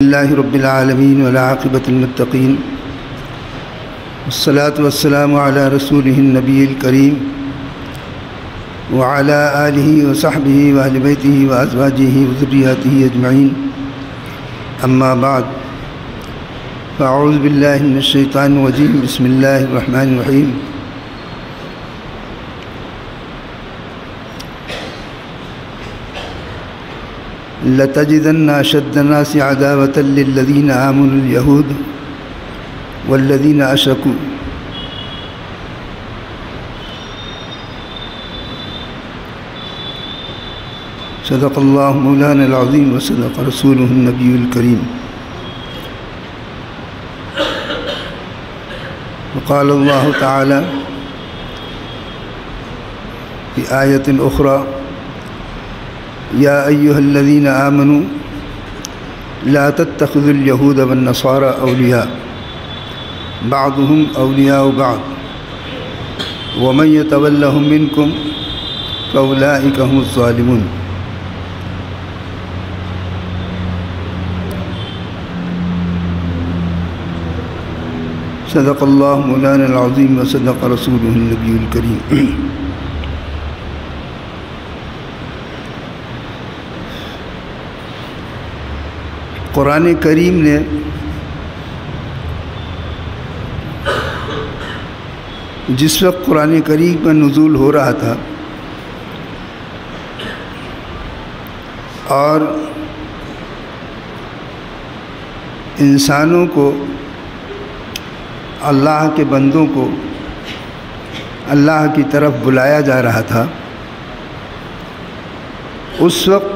اللہ رب العالمین والعاقبۃ للمتقین والصلاة والسلام علی رسولہ النبی الکریم وعلی آلہ وصحبہ واہل بیتہ وازواجہ وذریاتہ اجمعین اما بعد فاعوذ باللہ من الشیطان الرجیم بسم اللہ الرحمن الرحیم لَتَجِدَنَّ أَشَدَّ النَّاسِ عَدَاوَةً لِلَّذِينَ آمَنُوا الْيَهُودُ وَالَّذِينَ أَشْرَكُوا صدق اللہ مولانا العظیم وصدق رسولہ النبی الکریم وقال اللہ تعالی فی آیۃ اخری یا ایہا الذین آمنوا لا تتخذوا اليہود والنصارى اولیاء بعضهم اولیاء بعض ومن یتولہم منکم فاولئک هم الظالمون صدق اللہ مولانا العظیم وصدق رسولہ النبی الکریم قرآن کریم نے جس وقت قرآن کریم کا نزول ہو رہا تھا اور انسانوں کو اللہ کے بندوں کو اللہ کی طرف بلایا جا رہا تھا، اس وقت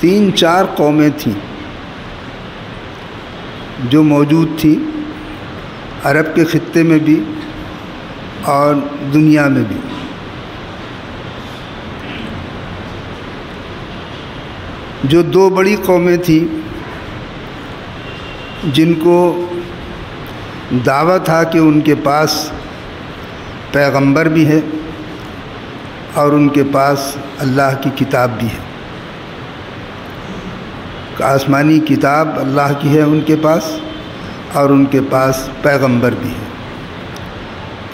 3-4 قومیں تھیں جو موجود تھیں عرب کے خطے میں بھی اور دنیا میں بھی۔ جو 2 بڑی قومیں تھیں جن کو دعویٰ تھا کہ ان کے پاس پیغمبر بھی ہے اور ان کے پاس اللہ کی کتاب بھی ہے، آسمانی کتاب اللہ کی ہے ان کے پاس اور ان کے پاس پیغمبر بھی ہے۔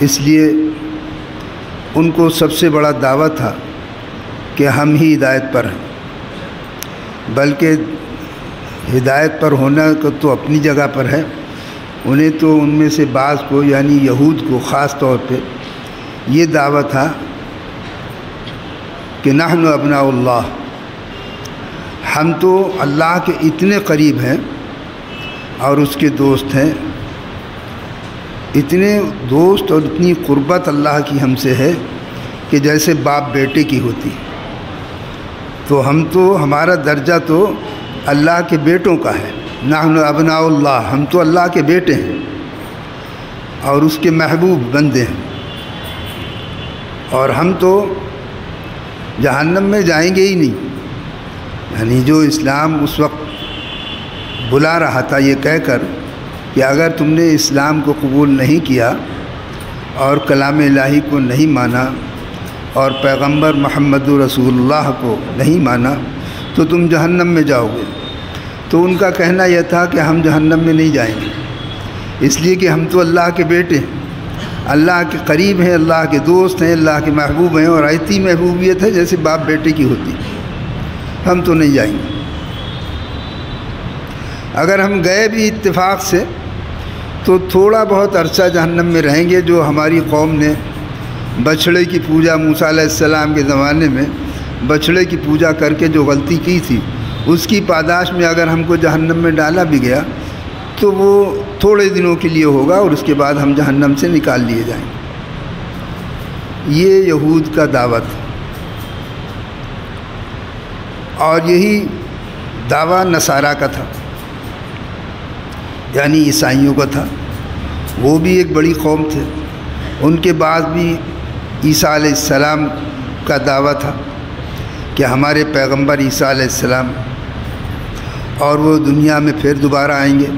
اس لیے ان کو سب سے بڑا دعویٰ تھا کہ ہم ہی ہدایت پر ہیں، بلکہ ہدایت پر ہونا تو اپنی جگہ پر ہے، انہیں تو ان میں سے بعض کو یعنی یہود کو خاص طور پہ یہ دعویٰ تھا کہ نحن ابناء اللہ، ہم تو اللہ کے اتنے قریب ہیں اور اس کے دوست ہیں، اتنے دوست اور اتنی قربت اللہ کی ہم سے ہے کہ جیسے باپ بیٹے کی ہوتی، تو ہمارا درجہ تو اللہ کے بیٹوں کا ہے، نحن ابناء اللہ، ہم تو اللہ کے بیٹے ہیں اور اس کے محبوب بندے ہیں، اور ہم تو جہنم میں جائیں گے ہی نہیں۔ یعنی جو اسلام اس وقت بلا رہا تھا یہ کہہ کر کہ اگر تم نے اسلام کو قبول نہیں کیا اور کلام الہی کو نہیں مانا اور پیغمبر محمد رسول اللہ کو نہیں مانا تو تم جہنم میں جاؤ گے، تو ان کا کہنا یہ تھا کہ ہم جہنم میں نہیں جائیں گے، اس لیے کہ ہم تو اللہ کے بیٹے ہیں، اللہ کے قریب ہیں، اللہ کے دوست ہیں، اللہ کے محبوب ہیں، اور ایسی محبوبیت ہے جیسے باپ بیٹے کی ہوتی، ہم تو نہیں جائیں گے۔ اگر ہم گئے بھی اتفاق سے تو تھوڑا بہت عرصہ جہنم میں رہیں گے، جو ہماری قوم نے بچھڑے کی پوجا موسیٰ علیہ السلام کے زمانے میں بچھڑے کی پوجا کر کے جو غلطی کی تھی، اس کی پاداش میں اگر ہم کو جہنم میں ڈالا بھی گیا تو وہ تھوڑے دنوں کے لیے ہوگا اور اس کے بعد ہم جہنم سے نکال لیے جائیں گے۔ یہ یہود کا دعویٰ تھا، اور یہی دعویٰ نصارہ کا تھا، یعنی عیسائیوں کا تھا۔ وہ بھی ایک بڑی قوم تھے، ان کے بعد بھی عیسیٰ علیہ السلام کا دعویٰ تھا کہ ہمارے پیغمبر عیسیٰ علیہ السلام اور وہ دنیا میں پھر دوبارہ آئیں گے،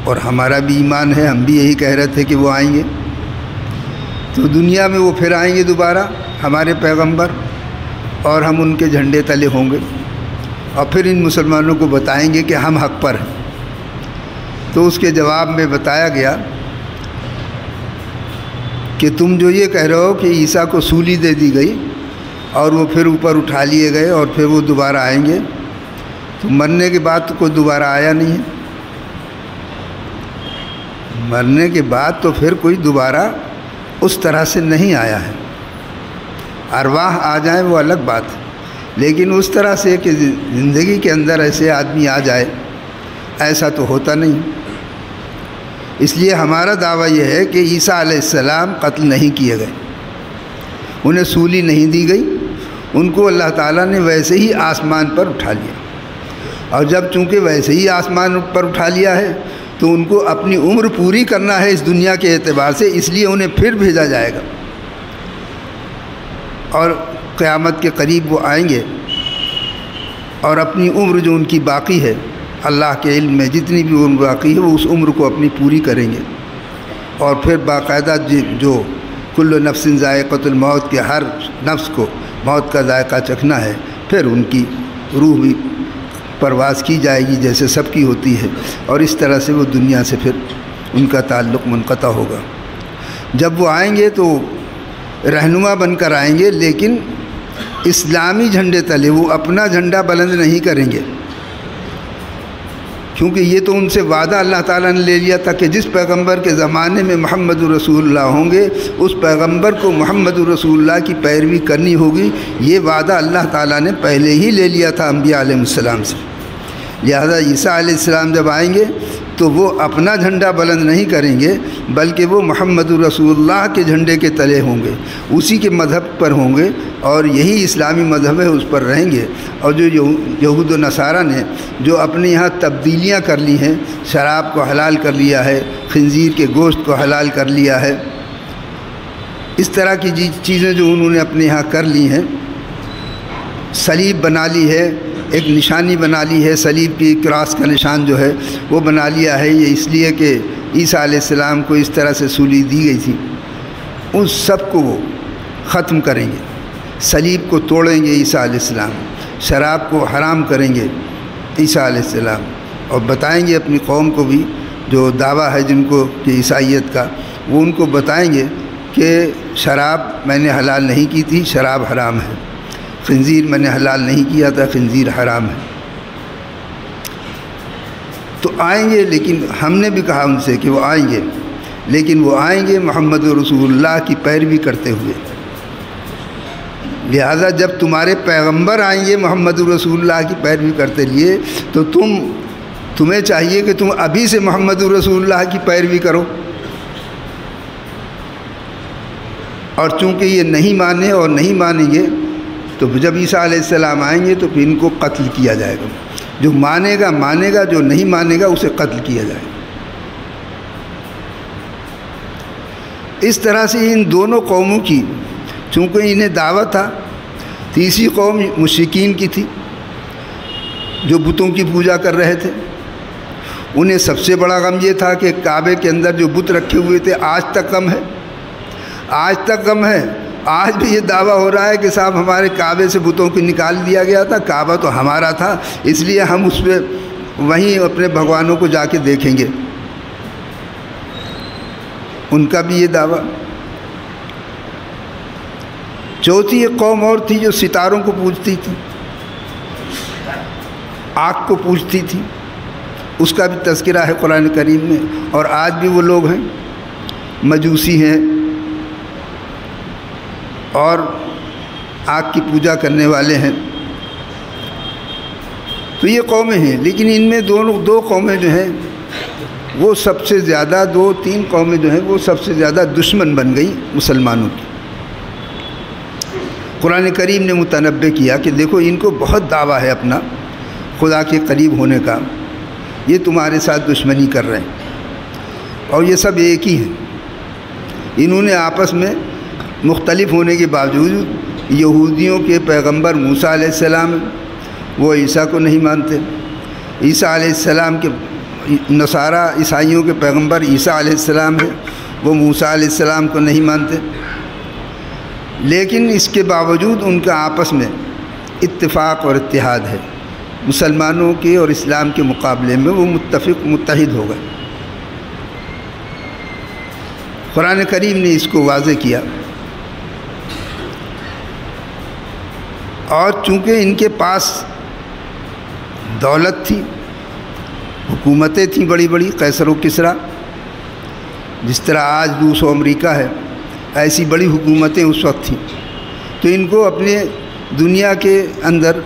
اور ہمارا بھی ایمان ہے، ہم بھی یہی کہہ رہے تھے کہ وہ آئیں گے، تو دنیا میں وہ پھر آئیں گے دوبارہ ہمارے پیغمبر، اور ہم ان کے جھنڈے تلے ہوں گے، اور پھر ان مسلمانوں کو بتائیں گے کہ ہم حق پر ہیں۔ تو اس کے جواب میں بتایا گیا کہ تم جو یہ کہہ رہے ہو کہ عیسیٰ کو سولی دے دی گئی اور وہ پھر اوپر اٹھا لیے گئے اور پھر وہ دوبارہ آئیں گے، تو مرنے کے بعد تو کوئی دوبارہ آیا نہیں ہے۔ مرنے کے بعد تو پھر کوئی دوبارہ اس طرح سے نہیں آیا ہے۔ ارواح آ جائیں وہ الگ بات ہے، لیکن اس طرح سے کہ زندگی کے اندر ایسے آدمی آ جائے، ایسا تو ہوتا نہیں۔ اس لیے ہمارا دعویٰ یہ ہے کہ عیسیٰ علیہ السلام قتل نہیں کیے گئے، انہیں سولی نہیں دی گئی، ان کو اللہ تعالیٰ نے ویسے ہی آسمان پر اٹھا لیا، اور جب چونکہ ویسے ہی آسمان پر اٹھا لیا ہے تو ان کو اپنی عمر پوری کرنا ہے اس دنیا کے اعتبار سے، اس لیے انہیں پھر بھیجا جائے گا، اور قیامت کے قریب وہ آئیں گے اور اپنی عمر جو ان کی باقی ہے، اللہ کے علم میں جتنی بھی عمر باقی ہے وہ اس عمر کو اپنی پوری کریں گے، اور پھر باقاعدہ جو کل نفس ذائقۃ الموت کے ہر نفس کو موت کا ذائقہ چکھنا ہے، پھر ان کی روح بھی پرواز کی جائے گی جیسے سب کی ہوتی ہے، اور اس طرح سے وہ دنیا سے پھر ان کا تعلق منقطع ہوگا۔ جب وہ آئیں گے تو رہنما بن کر آئیں گے، لیکن اسلامی جھنڈے تلے، وہ اپنا جھنڈا بلند نہیں کریں گے، کیونکہ یہ تو ان سے وعدہ اللہ تعالیٰ نے لے لیا تھا کہ جس پیغمبر کے زمانے میں محمد رسول اللہ ہوں گے اس پیغمبر کو محمد رسول اللہ کی پیروی کرنی ہوگی۔ یہ وعدہ اللہ تعالیٰ نے پہلے ہی لے لیا تھا انبیاء علیہ السلام سے، لہذا عیسیٰ علیہ السلام جب آئیں گے تو وہ اپنا جھنڈا بلند نہیں کریں گے، بلکہ وہ محمد رسول اللہ کے جھنڈے کے تلے ہوں گے، اسی کے مذہب پر ہوں گے، اور یہی اسلامی مذہب ہے اس پر رہیں گے۔ اور جو یہود و نصارہ نے جو اپنے یہاں تبدیلیاں کر لی ہیں، شراب کو حلال کر لیا ہے، خنزیر کے گوشت کو حلال کر لیا ہے، اس طرح کی چیزیں جو انہوں نے اپنے یہاں کر لی ہیں، صلیب بنا لی ہے، ایک نشانی بنا لی ہے، صلیب کی کراس کا نشان جو ہے وہ بنا لیا ہے، یہ اس لیے کہ عیسیٰ علیہ السلام کو اس طرح سے سولی دی گئی تھی، ان سب کو وہ ختم کریں گے، صلیب کو توڑیں گے عیسیٰ علیہ السلام، شراب کو حرام کریں گے عیسیٰ علیہ السلام، اور بتائیں گے اپنی قوم کو بھی جو دعویٰ ہے جن کو کہ عیسائیت کا، وہ ان کو بتائیں گے کہ شراب میں نے حلال نہیں کی تھی، شراب حرام ہے، خنزیر میں نے حلال نہیں کیا تھا، خنزیر حرام ہے۔ تو آئیں گے، لیکن ہم نے بھی کہا ان سے کہ وہ آئیں گے، لیکن وہ آئیں گے محمد رسول اللہ کی پیروی کرتے ہوئے، لہذا جب تمہارے پیغمبر آئیں گے محمد رسول اللہ کی پیروی کرتے لیے تو تمہیں چاہیے کہ تم ابھی سے محمد رسول اللہ کی پیروی کرو، اور چونکہ یہ نہیں مانے اور نہیں مانیں گے تو جب عیسیٰ علیہ السلام آئیں گے تو پھر ان کو قتل کیا جائے گا، جو مانے گا مانے گا، جو نہیں مانے گا اسے قتل کیا جائے گا۔ اس طرح سے ان دونوں قوموں کی، چونکہ انہیں دعوت تھا، تیسری قوم مشرکین کی تھی جو بتوں کی پوجا کر رہے تھے، انہیں سب سے بڑا غم یہ تھا کہ کعبے کے اندر جو بت رکھے ہوئے تھے آج تک غم ہے، آج تک غم ہے، آج بھی یہ دعویٰ ہو رہا ہے کہ صاحب ہمارے کعبے سے بتوں کو نکال دیا گیا تھا، کعبہ تو ہمارا تھا، اس لیے ہم اس پہ وہیں اپنے بھگوانوں کو جا کے دیکھیں گے، ان کا بھی یہ دعویٰ۔ چوتھی ایک قوم اور تھی جو ستاروں کو پوجتی تھی، آگ کو پوجتی تھی، اس کا بھی تذکرہ ہے قرآن کریم میں، اور آج بھی وہ لوگ ہیں، مجوسی ہیں اور آگ کی پوجا کرنے والے ہیں۔ تو یہ قومیں ہیں، لیکن ان میں دو قومیں جو ہیں وہ سب سے زیادہ، تین قومیں جو ہیں وہ سب سے زیادہ دشمن بن گئی مسلمانوں کی۔ قرآن کریم نے متنبع کیا کہ دیکھو ان کو بہت دعویٰ ہے اپنا خدا کے قریب ہونے کا، یہ تمہارے ساتھ دشمنی کر رہے ہیں، اور یہ سب ایک ہی ہیں، انہوں نے آپس میں مختلف ہونے کے باوجود یہودیوں کے پیغمبر موسیٰ علیہ السلام وہ عیسیٰ کو نہیں مانتے، عیسیٰ علیہ السلام کے نصارہ عیسائیوں کے پیغمبر عیسیٰ علیہ السلام ہے، وہ موسیٰ علیہ السلام کو نہیں مانتے، لیکن اس کے باوجود ان کا آپس میں اتفاق اور اتحاد ہے، مسلمانوں کے اور اسلام کے مقابلے میں وہ متحد ہو گئے۔ قرآن کریم نے اس کو واضح کیا، اور چونکہ ان کے پاس دولت تھی، حکومتیں تھیں بڑی بڑی، قیصر و کسریٰ، جس طرح آج روس و امریکہ ہے، ایسی بڑی حکومتیں اس وقت تھیں، تو ان کو اپنے دنیا کے اندر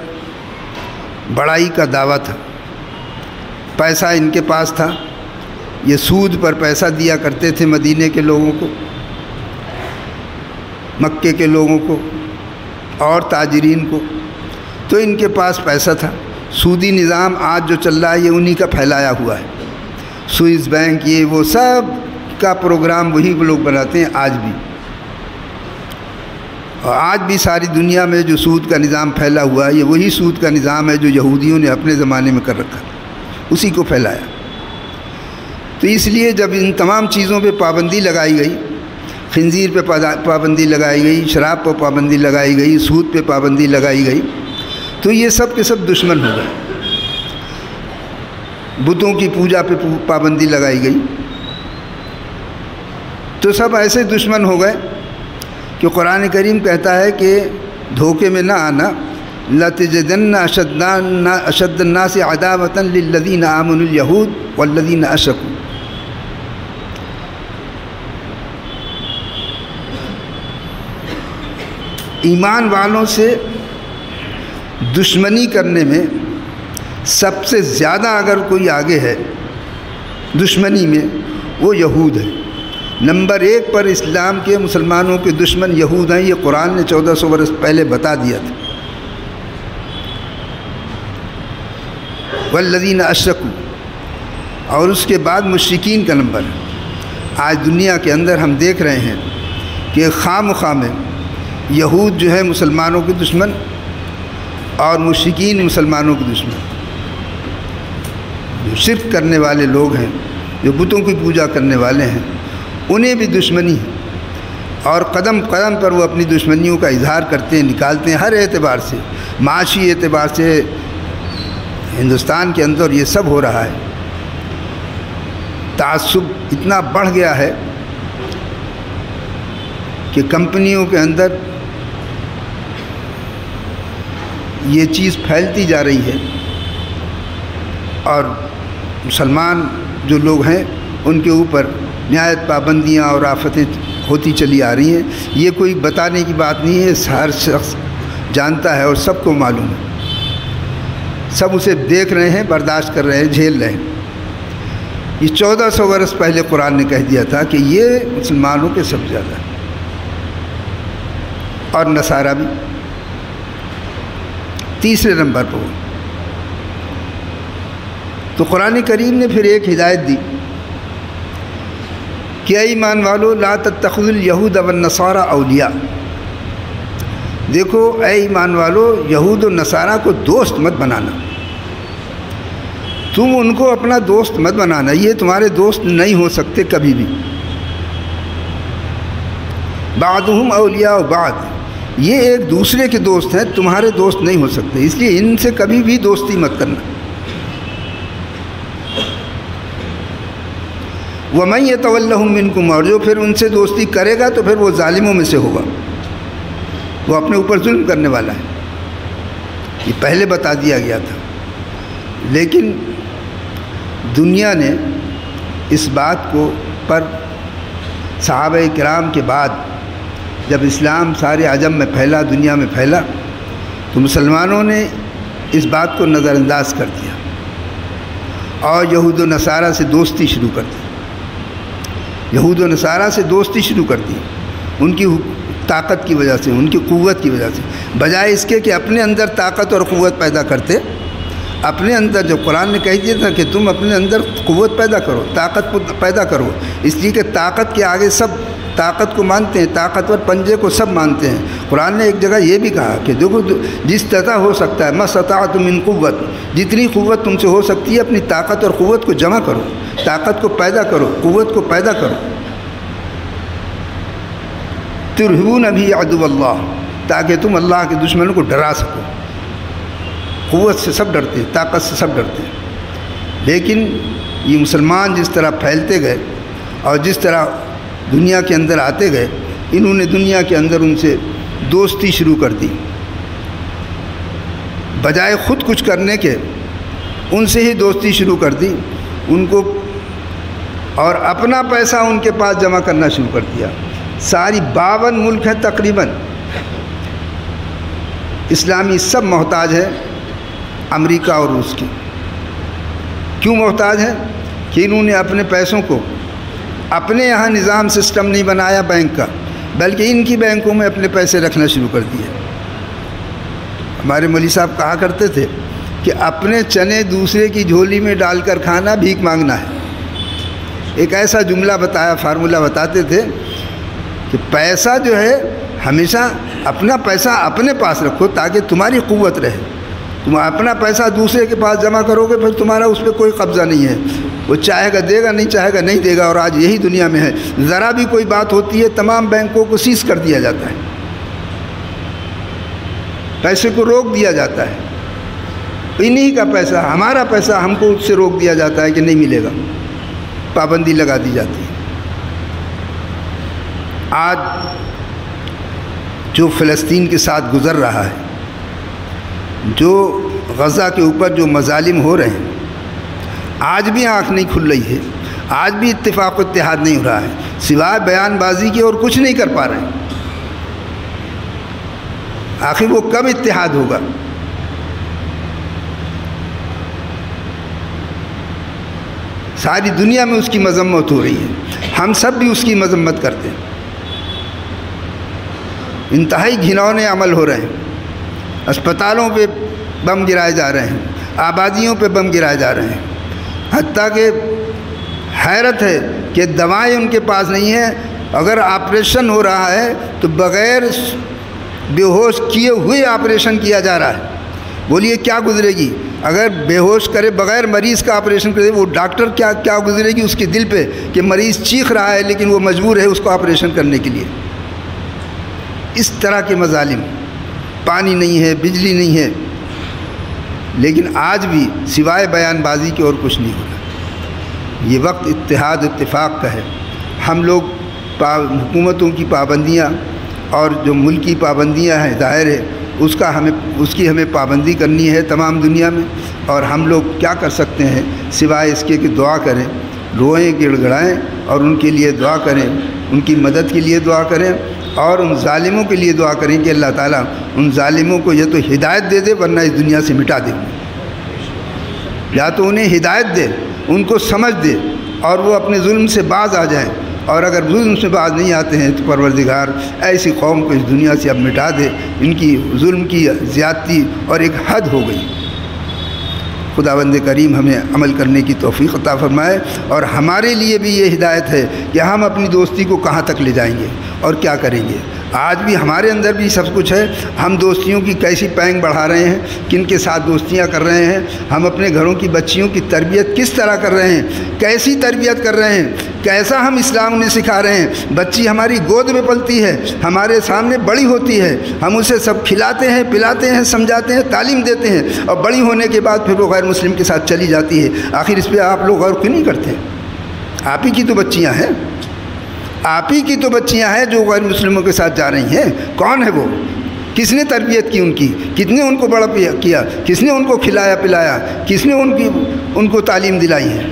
بڑائی کا دعویٰ تھا، پیسہ ان کے پاس تھا، یہ سود پر پیسہ دیا کرتے تھے مدینے کے لوگوں کو، مکے کے لوگوں کو اور تاجرین کو، تو ان کے پاس پیسہ تھا۔ سودی نظام آج جو چل رہا ہے یہ انہی کا پھیلایا ہوا ہے، سوئس بینک، یہ وہ سب کا پروگرام وہی لوگ بناتے ہیں آج بھی، اور آج بھی ساری دنیا میں جو سود کا نظام پھیلا ہوا ہے یہ وہی سود کا نظام ہے جو یہودیوں نے اپنے زمانے میں کر رکھا، اسی کو پھیلایا۔ تو اس لیے جب ان تمام چیزوں پہ پابندی لگائی گئی، خنزیر پہ پابندی لگائی گئی، شراب پہ پابندی لگائی گئی، سود پہ پابندی لگائی گئی، تو یہ سب کے سب دشمن ہو گئے۔ بتوں کی پوجا پہ پابندی لگائی گئی، تو سب ایسے دشمن ہو گئے کہ قرآن کریم کہتا ہے کہ دھوکے میں نہ آنا، لَتَجِدَنَّ أَشَدَّ النَّاسِ عَدَاوَةً لِلَّذِينَ آمَنُوا الْيَهُودُ وَالَّذِينَ أَشْرَكُوا۔ ایمان والوں سے دشمنی کرنے میں سب سے زیادہ اگر کوئی آگے ہے دشمنی میں، وہ یہود ہے۔ نمبر 1 پر اسلام کے مسلمانوں کے دشمن یہود ہیں، یہ قرآن نے 1400 برس پہلے بتا دیا تھا۔ والذین اشرکوا، اور اس کے بعد مشرکین کا نمبر ہے۔ آج دنیا کے اندر ہم دیکھ رہے ہیں کہ خواہ مخواہ میں یہود جو ہے مسلمانوں کے دشمن اور مشرکین مسلمانوں کے دشمن، جو شرک کرنے والے لوگ ہیں، جو بتوں کی پوجا کرنے والے ہیں، انہیں بھی دشمنی ہے، اور قدم قدم پر وہ اپنی دشمنیوں کا اظہار کرتے ہیں، نکالتے ہیں، ہر اعتبار سے، معاشی اعتبار سے ہندوستان کے اندر یہ سب ہو رہا ہے۔ تعصب اتنا بڑھ گیا ہے کہ کمپنیوں کے اندر یہ چیز پھیلتی جا رہی ہے، اور مسلمان جو لوگ ہیں ان کے اوپر نہایت پابندیاں اور آفتیں ہوتی چلی آ رہی ہیں۔ یہ کوئی بتانے کی بات نہیں ہے، ہر شخص جانتا ہے اور سب کو معلوم ہے، سب اسے دیکھ رہے ہیں، برداشت کر رہے ہیں، جھیل رہے ہیں۔ یہ 1400 برس پہلے قرآن نے کہہ دیا تھا کہ یہ مسلمانوں کے سب زیادہ ہے، اور نصارہ بھی تیسرے نمبر پر۔ تو قرآن کریم نے پھر ایک ہدایت دی کہ اے ایمان والو لا تتخذوا الیہود والنصارى اولیاء، دیکھو اے ایمان والو، یہود و نصارہ کو دوست مت بنانا، تم ان کو اپنا دوست مت بنانا، یہ تمہارے دوست نہیں ہو سکتے کبھی بھی۔ بعضهم اولیاء بعض، یہ ایک دوسرے کے دوست ہیں، تمہارے دوست نہیں ہو سکتے، اس لیے ان سے کبھی بھی دوستی مت کرنا۔ وَمَن يَتَوَلَّهُم مِّنكُمْ، اور جو پھر ان سے دوستی کرے گا تو پھر وہ ظالموں میں سے ہوگا، وہ اپنے اوپر ظلم کرنے والا ہے۔ یہ پہلے بتا دیا گیا تھا، لیکن دنیا نے اس بات کو پر صحابہ کرام کے بعد جب اسلام سارے عجم میں پھیلا، دنیا میں پھیلا، تو مسلمانوں نے اس بات کو نظر انداز کر دیا اور یہود و نصارہ سے دوستی شروع کر دی، یہود و نصارہ سے دوستی شروع کر دی، ان کی طاقت کی وجہ سے، ان کی قوت کی وجہ سے، بجائے اس کے کہ اپنے اندر طاقت اور قوت پیدا کرتے۔ اپنے اندر جو قرآن نے کہہ دیا تھا کہ تم اپنے اندر قوت پیدا کرو، طاقت پیدا کرو، اس لیے کہ طاقت کے آگے سب طاقت کو مانتے ہیں، طاقتور پنجے کو سب مانتے ہیں۔ قرآن نے ایک جگہ یہ بھی کہا کہ دیکھو جس طرح ہو سکتا ہے، ما استطعتم من قوت، جتنی قوت تم سے ہو سکتی ہے اپنی طاقت اور قوت کو جمع کرو، طاقت کو پیدا کرو، قوت کو پیدا کرو۔ ترہبون بھی عدو اللہ، تاکہ تم اللہ کے دشمنوں کو ڈرا سکو۔ قوت سے سب ڈرتے ہیں، طاقت سے سب ڈرتے ہیں، لیکن یہ مسلمان جس طرح پھیلتے گئے اور جس طرح دنیا کے اندر آتے گئے، انہوں نے دنیا کے اندر ان سے دوستی شروع کر دی، بجائے خود کچھ کرنے کے ان سے ہی دوستی شروع کر دی ان کو، اور اپنا پیسہ ان کے پاس جمع کرنا شروع کر دیا۔ ساری 52 ملک ہیں تقریباً اسلامی، سب محتاج ہے امریکہ اور روس کی۔ کیوں محتاج ہیں؟ کہ انہوں نے اپنے پیسوں کو، اپنے یہاں نظام سسٹم نہیں بنایا بینک کا، بلکہ ان کی بینکوں میں اپنے پیسے رکھنا شروع کر دیے۔ ہمارے مولوی صاحب کہا کرتے تھے کہ اپنے چنے دوسرے کی جھولی میں ڈال کر کھانا بھیک مانگنا ہے۔ ایک ایسا جملہ بتایا، فارمولہ بتاتے تھے کہ پیسہ جو ہے ہمیشہ اپنا پیسہ اپنے پاس رکھو تاکہ تمہاری قوت رہے۔ تم اپنا پیسہ دوسرے کے پاس جمع کرو گے پھر تمہارا اس پہ کوئی قبضہ نہیں ہے، وہ چاہے گا دے گا، نہیں چاہے گا نہیں دے گا۔ اور آج یہی دنیا میں ہے، ذرا بھی کوئی بات ہوتی ہے تمام بینکوں کو سیز کر دیا جاتا ہے، پیسے کو روک دیا جاتا ہے، انہی کا پیسہ، ہمارا پیسہ ہم کو اس سے روک دیا جاتا ہے کہ نہیں ملے گا، پابندی لگا دی جاتی ہے۔ آج جو فلسطین کے ساتھ گزر رہا ہے، جو غزہ کے اوپر جو مظالم ہو رہے ہیں، آج بھی آنکھ نہیں کھل رہی ہے، آج بھی اتفاق و اتحاد نہیں ہو رہا ہے، سوائے بیان بازی کے اور کچھ نہیں کر پا رہے ہیں۔ آخر وہ کب اتحاد ہوگا؟ ساری دنیا میں اس کی مذمت ہو رہی ہے، ہم سب بھی اس کی مذمت کرتے ہیں۔ انتہائی گھنونے عمل ہو رہے ہیں، اسپتالوں پہ بم گرائے جا رہے ہیں، آبادیوں پہ بم گرائے جا رہے ہیں، حتیٰ کہ حیرت ہے کہ دوائیں ان کے پاس نہیں ہیں، اگر آپریشن ہو رہا ہے تو بغیر بے ہوش کیے ہوئے آپریشن کیا جا رہا ہے۔ بولیے کیا گزرے گی اگر بے ہوش کرے بغیر مریض کا آپریشن کرے، وہ ڈاکٹر کیا گزرے گی اس کے دل پہ کہ مریض چیخ رہا ہے لیکن وہ مجبور ہے اس کو آپریشن کرنے کے لیے۔ اس طرح کے مظالم، پانی نہیں ہے، بجلی نہیں ہے، لیکن آج بھی سوائے بیان بازی کے اور کچھ نہیں ہو رہا۔ یہ وقت اتحاد اتفاق کا ہے۔ ہم لوگ حکومتوں کی پابندیاں اور جو ملکی پابندیاں ہیں، ظاہر ہے اس کی ہمیں پابندی کرنی ہے تمام دنیا میں، اور ہم لوگ کیا کر سکتے ہیں سوائے اس کے کہ دعا کریں، روئیں گڑ گڑائیں اور ان کے لیے دعا کریں، ان کی مدد کے لیے دعا کریں، اور ان ظالموں کے لیے دعا کریں کہ اللہ تعالیٰ ان ظالموں کو یا تو ہدایت دے دے ورنہ اس دنیا سے مٹا دے، یا تو انہیں ہدایت دے، ان کو سمجھ دے اور وہ اپنے ظلم سے باز آ جائیں، اور اگر ظلم سے باز نہیں آتے ہیں تو پروردگار ایسی قوم کو اس دنیا سے اب مٹا دے۔ ان کی ظلم کی زیادتی اور ایک حد ہو گئی۔ خداوند کریم ہمیں عمل کرنے کی توفیق عطا فرمائے، اور ہمارے لیے بھی یہ ہدایت ہے کہ ہم اپنی دوستی کو کہاں تک لے جائیں گے اور کیا کریں گے۔ آج بھی ہمارے اندر بھی سب کچھ ہے، ہم دوستیوں کی کیسی پینگ بڑھا رہے ہیں، کن کے ساتھ دوستیاں کر رہے ہیں، ہم اپنے گھروں کی بچیوں کی تربیت کس طرح کر رہے ہیں، کیسی تربیت کر رہے ہیں، کیسا ہم اسلام انہیں سکھا رہے ہیں۔ بچی ہماری گود میں پلتی ہے، ہمارے سامنے بڑی ہوتی ہے، ہم اسے سب کھلاتے ہیں، پلاتے ہیں، سمجھاتے ہیں، تعلیم دیتے ہیں، اور بڑی ہونے کے بعد پھر وہ غیر مسلم کے ساتھ چلی جاتی ہے۔ آخر اس پہ آپ لوگ غور کیوں نہیں کرتے؟ آپ ہی کی تو بچیاں ہیں، آپ ہی کی تو بچیاں ہیں جو غیر مسلموں کے ساتھ جا رہی ہیں۔ کون ہے وہ؟ کس نے تربیت کی ان کی؟ کس نے ان کو بڑا کیا؟ کس نے ان کو کھلایا پلایا؟ کس نے ان کو تعلیم دلائی ہے؟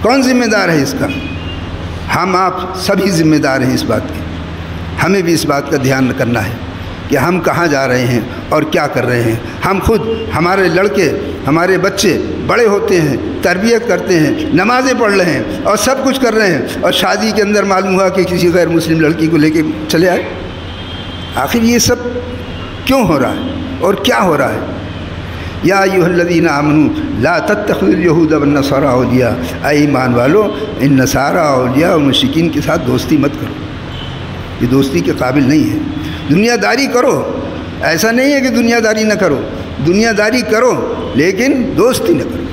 کون ذمہ دار ہے اس کا؟ ہم آپ سبھی ذمہ دار ہیں اس بات کے۔ ہمیں بھی اس بات کا دھیان کرنا ہے کہ ہم کہاں جا رہے ہیں اور کیا کر رہے ہیں۔ ہم خود، ہمارے لڑکے، ہمارے بچے بڑے ہوتے ہیں، تربیت کرتے ہیں، نمازیں پڑھ رہے ہیں اور سب کچھ کر رہے ہیں، اور شادی کے اندر معلوم ہوا کہ کسی غیر مسلم لڑکی کو لے کے چلے آئے۔ آخر یہ سب کیوں ہو رہا ہے اور کیا ہو رہا ہے؟ یا ایھا الذین آمنوا لا تتخذوا اليہود والنصارى اولیاء، اے ایمان والو ان نصارہ اولیاء اور مشرکین کے ساتھ دوستی مت کرو، یہ دوستی کے قابل نہیں ہے۔ دنیا داری کرو، ایسا نہیں ہے کہ دنیا داری نہ کرو، دنیا داری کرو لیکن دوستی نہ کرو۔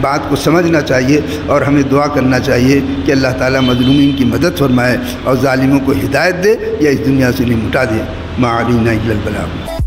بات کو سمجھنا چاہیے اور ہمیں دعا کرنا چاہیے کہ اللہ تعالیٰ مظلومین کی مدد فرمائے اور ظالموں کو ہدایت دے یا اس دنیا سے انہیں مٹا دے۔ ما علینا الا البلاغ۔